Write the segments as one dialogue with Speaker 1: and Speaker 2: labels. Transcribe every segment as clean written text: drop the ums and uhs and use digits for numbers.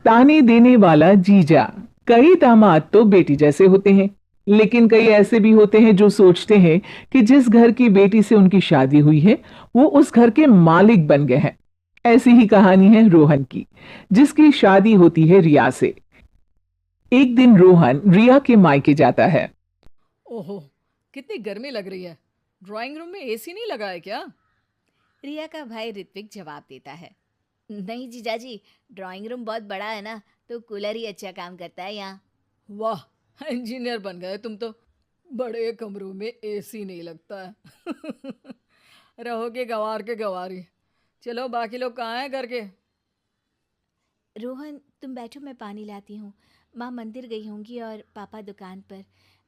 Speaker 1: ताने देने वाला जीजा। कई दामाद तो बेटी जैसे होते हैं, लेकिन कई ऐसे भी होते हैं जो सोचते हैं कि जिस घर की बेटी से उनकी शादी हुई है वो उस घर के मालिक बन गए हैं। ऐसी ही कहानी है रोहन की, जिसकी शादी होती है रिया से। एक दिन रोहन रिया के मायके जाता है।
Speaker 2: ओहो, कितनी गर्मी लग रही है। ड्राइंग रूम में एसी नहीं लगा है क्या?
Speaker 3: रिया का भाई ऋत्विक जवाब देता है। नहीं जीजाजी, ड्राइंग रूम बहुत बड़ा है ना, तो कूलर ही अच्छा काम करता है यहाँ।
Speaker 2: वाह, इंजीनियर बन गए तुम तो। बड़े कमरों में एसी नहीं लगता है। रहोगे गंवार के गंवारी। चलो, बाकी लोग कहाँ हैं घर के?
Speaker 3: रोहन तुम बैठो, मैं पानी लाती हूँ। माँ मंदिर गई होंगी और पापा दुकान पर।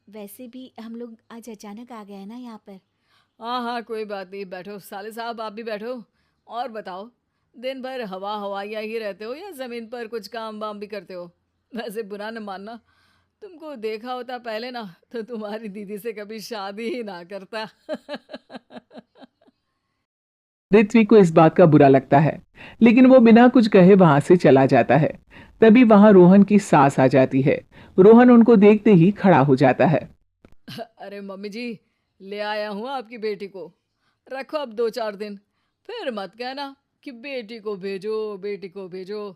Speaker 3: वैसे भी हम लोग आज अचानक आ गए हैं ना यहाँ पर।
Speaker 2: हाँ हाँ, कोई बात नहीं, बैठो। साले साहब आप भी बैठो। और बताओ, दिन भर हवा हवाइया ही रहते हो या ज़मीन पर कुछ काम वाम भी करते हो? वैसे बुरा न मानना, तुमको देखा होता पहले ना तो तुम्हारी दीदी से कभी शादी ही ना करता।
Speaker 1: ऋत्विक को इस बात का बुरा लगता है, लेकिन वो बिना कुछ कहे वहां से चला जाता है। तभी वहां रोहन की सास आ जाती है। रोहन उनको देखते ही खड़ा हो जाता है।
Speaker 2: अरे मम्मी जी, ले आया हूँ आपकी बेटी को। रखो अब 2-4 दिन, फिर मत कहना कि बेटी को भेजो, बेटी को भेजो।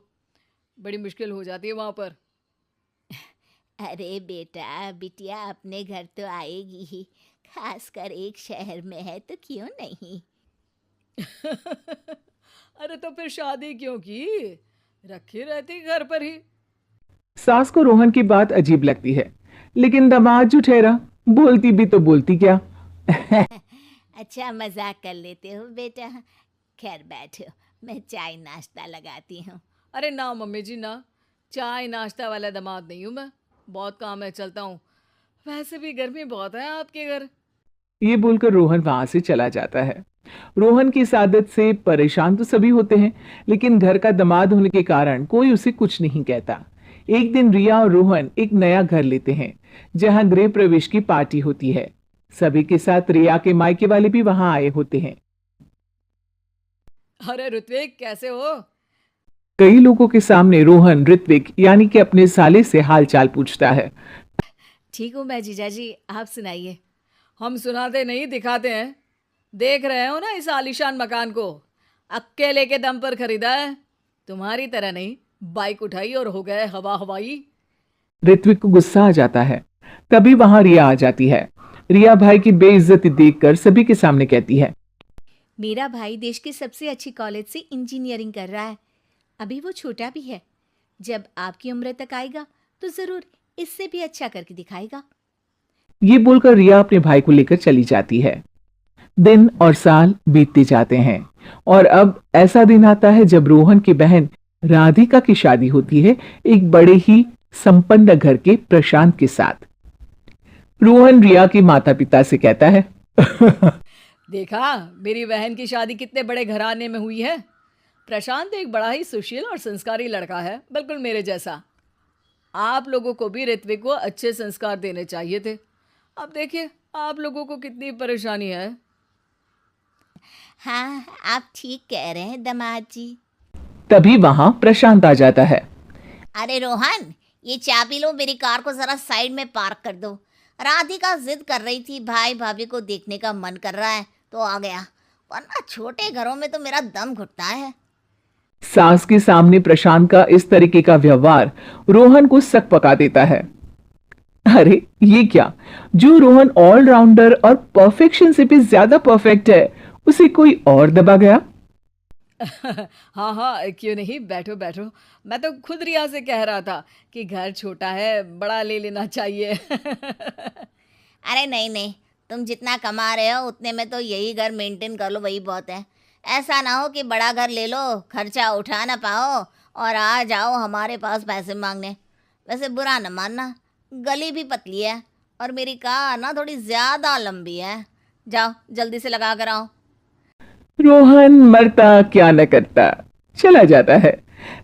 Speaker 2: बड़ी मुश्किल हो जाती है वहाँ पर।
Speaker 3: अरे बेटा बिटिया अपने घर तो आएगी ही, खासकर एक शहर में है तो क्यों नहीं।
Speaker 2: अरे तो फिर शादी क्यों की? रखी रहती घर पर ही।
Speaker 1: सास को रोहन की बात अजीब लगती है, लेकिन दामाद जो ठहरा, बोलती भी तो बोलती क्या।
Speaker 3: अच्छा मजाक कर लेते हो बेटा। खैर बैठो, मैं चाय नाश्ता लगाती हूँ।
Speaker 2: अरे ना मम्मी जी ना, चाय नाश्ता वाला दामाद नहीं हूँ मैं। बहुत काम है, चलता हूँ। वैसे भी गर्मी बहुत है आपके घर।
Speaker 1: ये बोलकर रोहन वहां से चला जाता है। रोहन की इस आदत से परेशान तो सभी होते हैं, लेकिन घर का दामाद होने के कारण कोई उसे कुछ नहीं कहता। एक दिन रिया और रोहन एक नया घर लेते हैं, जहां गृह प्रवेश की पार्टी होती है। सभी के साथ रिया के मायके वाले भी वहां आए होते हैं।
Speaker 2: अरे ऋत्विक, कैसे हो?
Speaker 1: कई लोगों के सामने रोहन ऋत्विक यानी कि अपने साले से हालचाल पूछता है।
Speaker 3: ठीक हूँ मैं जीजाजी, आप सुनाइए।
Speaker 2: हम सुनाते नहीं, दिखाते हैं। देख रहे हो ना इस आलीशान मकान को? अकेले के दम पर खरीदा है। तुम्हारी तरह नहीं, बाइक उठाई और हो गए हवा हवाई।
Speaker 1: ऋत्विक को गुस्सा आ जाता है। तभी वहां रिया आ जाती है। रिया भाई की बेइज्जती देखकर सभी के सामने कहती है।
Speaker 3: मेरा भाई देश की सबसे अच्छी कॉलेज से इंजीनियरिंग कर रहा है। अभी वो छोटा भी है, जब आपकी उम्र तक आएगा तो ज़रूर इससे भी अच्छा करके दिखाएगा।
Speaker 1: ये बोलकर रिया अपने भाई को लेकर चली जाती है। दिन और साल बीतते जाते हैं और अब ऐसा दिन आता है जब रोहन की बहन राधिका की शादी होती है, एक बड़े ही संपन्न घर के प्रशांत के साथ। रोहन रिया के माता पिता से कहता है।
Speaker 2: देखा, मेरी बहन की शादी कितने बड़े घराने में हुई है। प्रशांत एक बड़ा ही सुशील और संस्कारी लड़का है, बिल्कुल मेरे जैसा। आप लोगों को भी ऋत्विक को अच्छे संस्कार देने चाहिए थे। अब देखिए, आप लोगों को कितनी परेशानी है।
Speaker 3: हाँ, आप ठीक कह रहे हैं दामाद जी।
Speaker 1: तभी वहां प्रशांत आ जाता है।
Speaker 3: अरे रोहन, ये चाबी लो, मेरी कार को जरा साइड में पार्क कर दो। राधिका जिद कर रही थी, भाई भाभी को देखने का मन कर रहा है तो आ गया, वरना छोटे घरों में तो मेरा दम घुटता है।
Speaker 1: सास के सामने प्रशांत का इस तरीके का व्यवहार रोहन को सक पका देता है। अरे ये क्या, जो रोहन ऑलराउंडर और परफेक्शन से भी ज्यादा परफेक्ट है, उसे कोई और दबा गया।
Speaker 2: हाँ हाँ, क्यों नहीं, बैठो बैठो। मैं तो खुद रिया से कह रहा था कि घर छोटा है, बड़ा ले लेना चाहिए।
Speaker 3: अरे नहीं नहीं, तुम जितना कमा रहे हो उतने में तो यही घर मेंटेन कर लो, वही बहुत है। ऐसा ना हो कि बड़ा घर ले लो, खर्चा उठा ना पाओ और आ जाओ हमारे पास पैसे मांगने। वैसे बुरा न मानना, गली भी पतली है और मेरी कार ना थोड़ी ज़्यादा लंबी है। जाओ जल्दी से लगा कर आओ।
Speaker 1: रोहन मरता क्या न करता, चला जाता है।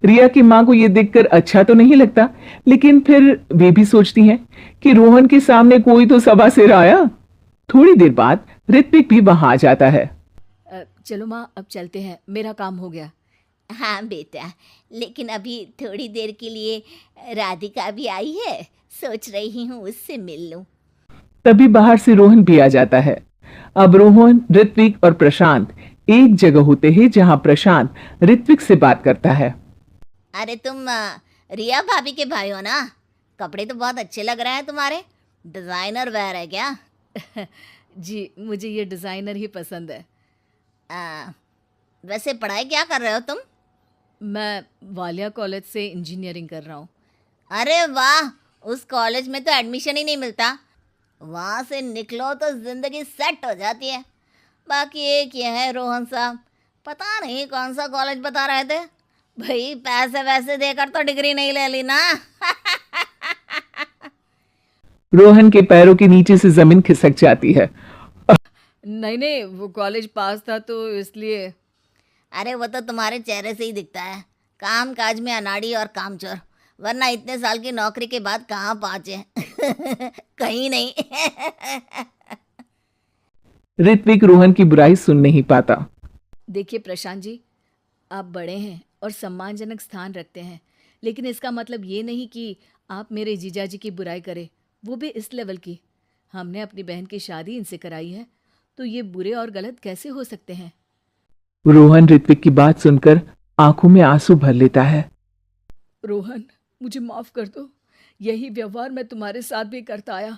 Speaker 1: रिया की मां को यह देखकर अच्छा तो नहीं लगता, लेकिन फिर वे भी सोचती हैं कि रोहन के सामने कोई तो सवा सिर आया। थोड़ी देर बाद ऋत्विक भी वहां आ जाता है।
Speaker 2: चलो माँ, अब चलते हैं, मेरा काम हो गया।
Speaker 3: हाँ बेटा, लेकिन अभी थोड़ी देर के लिए राधिका भी आई है, सोच रही हूँ उससे मिल लूँ।
Speaker 1: तभी बाहर से रोहन भी आ जाता है। अब रोहन, ऋत्विक और प्रशांत एक जगह होते हैं जहां प्रशांत ऋत्विक से बात करता है।
Speaker 3: अरे तुम रिया भाभी के भाई हो ना? कपड़े तो बहुत अच्छे लग रहे हैं तुम्हारे। डिज़ाइनर वेयर है क्या?
Speaker 2: जी, मुझे ये डिज़ाइनर ही पसंद है।
Speaker 3: आ, वैसे पढ़ाई क्या कर रहे हो तुम?
Speaker 2: मैं वालिया कॉलेज से इंजीनियरिंग कर रहा हूँ।
Speaker 3: अरे वाह, उस कॉलेज में तो एडमिशन ही नहीं मिलता। वहाँ से निकलो तो ज़िंदगी सेट हो जाती है। बाकी एक ये है रोहन साहब, पता नहीं कौन सा कॉलेज बता रहे थे। भाई पैसे वैसे देकर तो डिग्री नहीं ले ली ना।
Speaker 1: रोहन के पैरों के नीचे से जमीन खिसक जाती है।
Speaker 2: नहीं नहीं, वो कॉलेज पास था तो इसलिए।
Speaker 3: अरे वो तो तुम्हारे चेहरे से ही दिखता है, काम काज में अनाड़ी और कामचोर, वरना इतने साल की नौकरी के बाद कहाँ पहुँचे? कहीं नहीं।
Speaker 1: ऋत्विक रोहन की बुराई सुन नहीं पाता।
Speaker 2: देखिए प्रशांत जी, आप बड़े हैं और सम्मानजनक स्थान रखते हैं, लेकिन इसका मतलब ये नहीं कि आप मेरे जीजा जी की बुराई करें, वो भी इस लेवल की। हमने अपनी बहन की शादी इनसे कराई है, तो ये बुरे और गलत कैसे हो सकते हैं?
Speaker 1: रोहन ऋत्विक की बात सुनकर आंखों में आंसू भर लेता है।
Speaker 2: रोहन, मुझे माफ़ कर दो। यही व्यवहार मैं तुम्हारे साथ भी करता आया,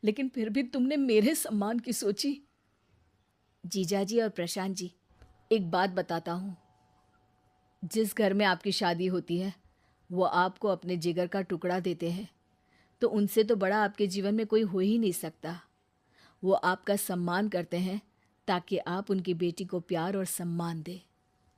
Speaker 2: लेकिन फिर भी तुमने मेरे सम्मान की सोची। जीजा जी और प्रशांत जी, एक बात बताता हूँ। जिस घर में आपकी शादी होती है, वो आपको अपने जिगर का टुकड़ा देते हैं, तो उनसे तो बड़ा आपके जीवन में कोई हो ही नहीं सकता। वो आपका सम्मान करते हैं ताकि आप उनकी बेटी को प्यार और सम्मान दें।